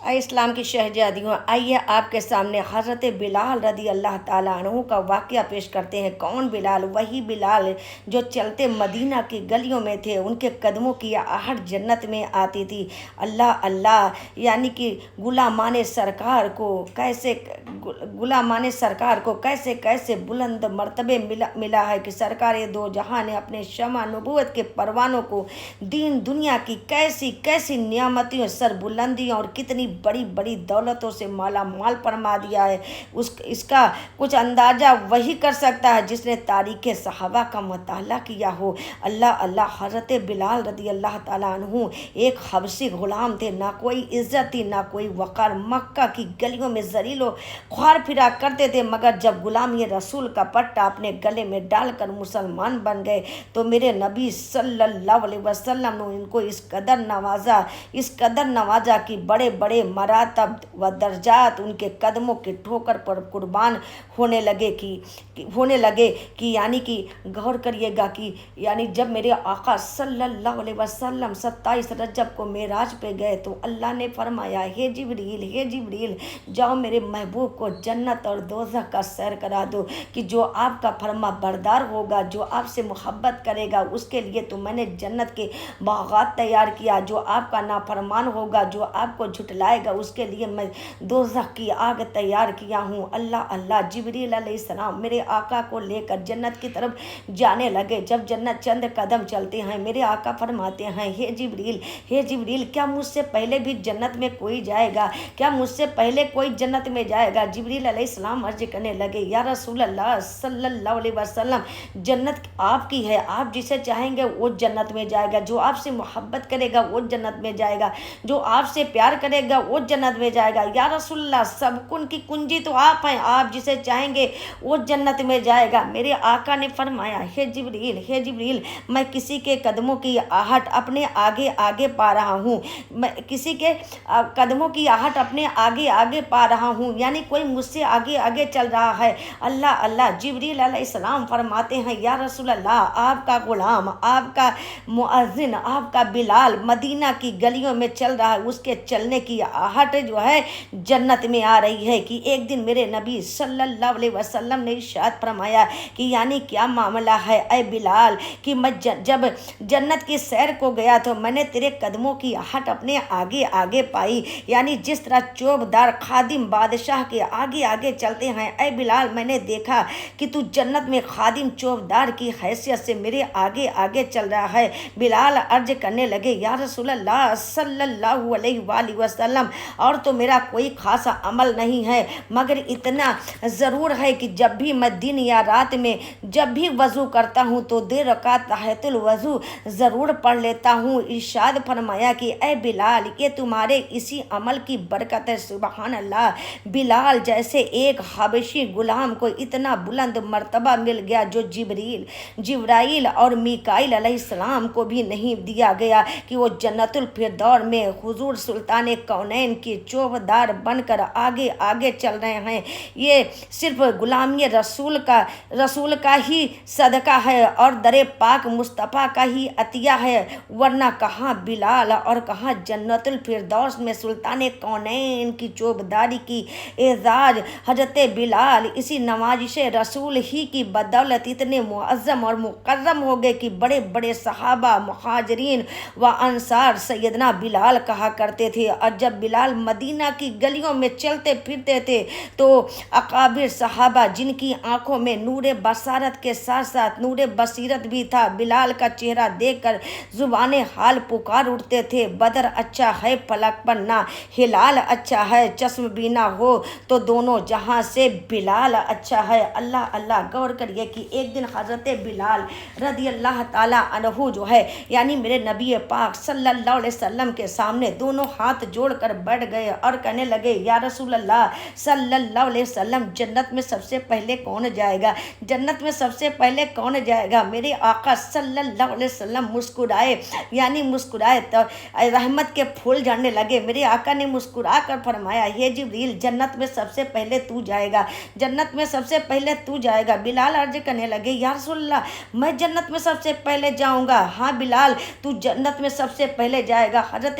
اے اسلام کی شہزادیوں، آئیے آپ کے سامنے حضرت بلال رضی اللہ تعالیٰ عنہ کا واقعہ پیش کرتے ہیں۔ کون بلال؟ وہی بلال جو چلتے مدینہ کی گلیوں میں تھے، ان کے قدموں کی آہٹ جنت میں آتی تھی۔ اللہ اللہ، یعنی کہ غلامان سرکار کو کیسے کیسے بلند مرتبے ملا ہے کہ سرکار دو جہاں نے اپنے شمع نبوت کے پروانوں کو دین دنیا کی کیسی کیسی نعمتوں، سر بلندیوں اور کتنی بڑی بڑی دولتوں سے مالا مال فرما دیا ہے۔ اس کا کچھ اندازہ وہی کر سکتا ہے جس نے تاریخ صحابہ کا مطالعہ کیا ہو۔ اللہ اللہ، حضرت بلال رضی اللہ تعالیٰ عنہ ایک حبشی غلام تھے، نہ کوئی عزت تھی نہ کوئی وقار، مکہ کی گلیوں میں ذلیل و خوار پھرا کرتے تھے، مگر جب غلامی رسول کا پٹا اپنے گلے میں ڈال کر مسلمان بن گئے تو میرے نبی صلی اللہ علیہ وسلم نے ان کو اس قدر نوازا کہ بڑے بڑے مراتب و درجات ان کے قدموں کے ٹھوکر پر قربان ہونے لگے کہ یعنی کہ غور کریے گا کہ یعنی جب میرے آقا صلی اللہ علیہ وسلم 27 رجب کو معراج پہ گئے تو اللہ نے فرمایا، ہے جبریل جاؤ میرے محبوب کو جنت اور دوزخ کا سیر کرا دو، کہ جو آپ کا فرما بردار ہوگا، جو آپ سے محبت کرے گا، اس کے لیے تو میں نے جنت کے باغات تیار کیا، جو آپ کا نافرمان ہوگا، جو آپ کو جھٹلائے گا، اس کے لیے میں دوزخ کی آگ تیار کیا ہوں۔ اللہ اللہ، جبریل علیہ السلام میرے آقا کو لے کر جنت کی طرف جانے لگے۔ جب جنت چند قدم چلتے ہیں، میرے آقا فرماتے ہیں، ہے جبریل کیا مجھ سے پہلے بھی جنت میں کوئی جائے گا؟ کیا مجھ سے پہلے کوئی جنت میں جائے گا؟ جبریل علیہ السلام عرض کرنے لگے، یا رسول اللہ صلی اللہ علیہ وسلم، جنت آپ کی ہے، آپ جسے چاہیں گے وہ جنت میں جائے گا، جو آپ سے محبت کرے گا وہ جنت میں جائے گا، جو آپ سے پیار کرے گا وہ جنت میں جائے گا۔ یا رسول اللہ، سب کن کی کنجی تو آپ ہیں، آپ جسے چاہیں گے وہ جنت میں جائے گا۔ میرے آقا نے فرمایا، ہے جبریل میں کسی کے قدموں کی آہٹ اپنے آگے آگے پا رہا ہوں، میں کسی کے قدموں کی آہٹ اپنے آگے آگے پا رہا ہوں، یعنی کوئی مجھ سے آگے آگے چل رہا ہے۔ اللہ اللہ، جبریل علیہ السلام فرماتے ہیں، یا رسول اللہ، آپ کا غلام، آپ کا مؤذن، آپ کا بلال مدینہ کی گلیوں میں چل رہا ہے، اس کے چلنے کی آہٹ جو ہے جنت میں آ رہی ہے۔ کہ ایک دن میرے نبی صلی اللہ علیہ وسلم نے ارشاد فرمایا کہ یعنی کیا معاملہ ہے اے بلال، کہ میں جب جنت کی سیر کو گیا تو میں نے تیرے قدموں کی آہٹ اپنے آگے آگے پائی، یعنی جس طرح چوبدار خادم بادشاہ کے آگے آگے چلتے ہیں، اے بلال میں نے دیکھا کہ تو جنت میں خادم چوبدار کی حیثیت سے میرے آگے آگے چل رہا ہے۔ بلال عرض کرنے لگے، یا رسول اللہ صلی اللہ علیہ وآلہ وسلم، اور تو میرا کوئی خاص عمل نہیں ہے، مگر اتنا ضرور ہے کہ جب بھی میں دن یا رات میں جب بھی وضو کرتا ہوں تو 2 رکعت تحیۃ الوضو ضرور پڑھ لیتا ہوں۔ ارشاد فرمایا کہ اے بلال، یہ تمہارے اسی عمل کی برکت ہے۔ سبحان اللہ، بلال جیسے ایک حبشی غلام کو اتنا بلند مرتبہ مل گیا جو جبرائیل اور میکائیل علیہ السلام کو بھی نہیں دیا گیا، کہ وہ جنت الفردوس میں حضور سلطان کونین کی چوبدار بن کر آگے آگے چل رہے ہیں۔ یہ صرف غلامی رسول کا ہی صدقہ ہے اور در پاک مصطفیٰ کا ہی عطیہ ہے، ورنہ کہاں بلال اور کہاں جنت الفردوس میں سلطان کونین کی چوبداری کی اعزاز۔ حضرت بلال اسی نوازش رسول ہی کی بدولت اتنے معظم اور مکرم ہو گئے کہ بڑے بڑے صحابہ، مہاجرین و انصار سیدنا بلال کہا کرتے تھے۔ اور جب بلال مدینہ کی گلیوں میں چلتے پھرتے تھے تو اکابر صحابہ، جن کی آنکھوں میں نور بصارت کے ساتھ ساتھ نور بصیرت بھی تھا، بلال کا چہرہ دیکھ کر زبان حال پکار اٹھتے تھے، بدر اچھا ہے فلک پر نہ، ہلال اچھا ہے چشم بینا ہو تو دونوں جہاں سے بلال اچھا ہے۔ اللہ اللہ، غور کریے کہ ایک دن حضرت بلال رضی اللہ تعالیٰ عنہ جو ہے یعنی میرے نبی پاک صلی اللہ علیہ وسلم کے سامنے دونوں ہاتھ جوڑ کر بیٹھ گئے اور کہنے لگے، یا رسول اللہ صلی اللہ علیہ وسلم، جنت میں سب سے پہلے کون جائے گا؟ جنت میں سب سے پہلے کون جائے گا؟ میرے آقا صلی اللہ علیہ وسلم مسکرائے تو رحمت کے پھول جھڑنے لگے۔ میرے آقا نے مسکرا کر فرمایا، ہے جبریل، جنت میں سب سے پہلے تو جائے گا، جنت میں سب سے پہلے تو جائے گا۔ بلال عرض کرنے لگے، یا رسول اللہ، میں جنت میں سب سے پہلے جاؤں گا۔ ہاں بلال، تو جنت میں سب سے پہلے جائے گا۔ حضرت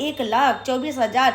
1,24,000